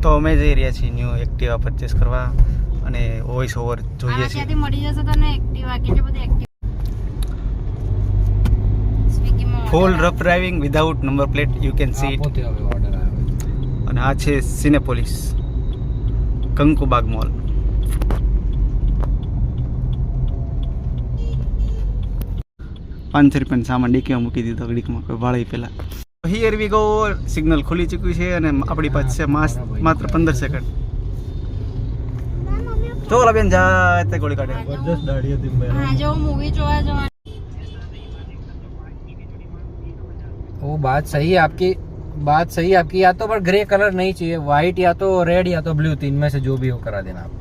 તો અમે જઈ રહ્યા છીએ ન્યૂ એક્ટિવા પરચેસ કરવા અને વોઇસ ઓવર જોઈએ છીએ. ત્યાંથી મળી જશે તને એક્ટિવા કેટલી બધી એક્ટિવા સ્વિગીમાં full rough driving without number plate you can see it. પોતે હવે ઓર્ડર આવ્યો. અને આ છે સિનેપોલિસ કંકુબાગ મોલ. ₹500 સામાન ડીકીમાં મૂકી દીધો ઘડીકમાં કોઈ ભાડે પહેલા. Here we go. સિગ્નલ ખુલી ચૂક્યું છે અને આપણી પાસે છે માત્ર 15 સેકન્ડ. જો ઓલા બેન જાય તે ગોળી કાઢે. જબરદસ્ત દાઢી હતી મેં. હા જો મૂવી જોવા જવાનું. वो बात सही है आपकी, बात सही है आपकी. या तो पर ग्रे कलर नहीं चाहिए, व्हाइट या तो रेड या तो ब्लू, तीन में से जो भी हो करा देना आप.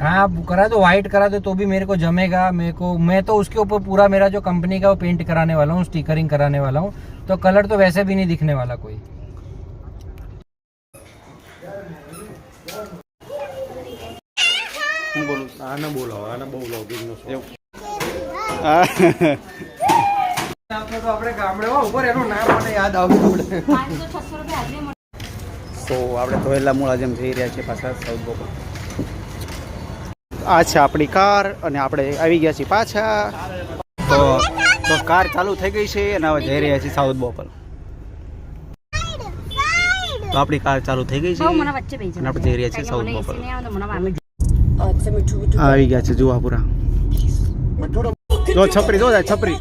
हाँ आप करा दो, व्हाइट करा दो तो भी मेरे को जमेगा. मेरे को, मैं तो उसके ऊपर पूरा मेरा जो कंपनी का वो पेंट कराने वाला हूँ, स्टिकरिंग कराने वाला हूँ, तो कलर तो वैसे भी नहीं दिखने वाला कोई. હું બોલું આના બહુ લોગિંગ નો શોખ. આપણે તો આપણે ગામડે ઉપર એનું નામ મને યાદ આવ્યું આપણે. 500-600 રૂપિયા હાજરી મળે. તો આપણે ધોયેલા મૂળા જેમ જઈ રહ્યા છીએ પાછા સાઉથ બોપલ. આ છે આપણી કાર અને આપણે આવી ગયા છીએ પાછા. તો કાર ચાલુ થઈ ગઈ છે અને હવે જઈ રહ્યા છીએ સાઉથ બોપલ. તો આપણી કાર ચાલુ થઈ ગઈ છે બહુ મને વચ્ચે બેસી અને આપણે જઈ રહ્યા છીએ સાઉથ બોપલ. મને આવી ગયા છે જુહાપુરા. જો છપરી જો જાય છપરી.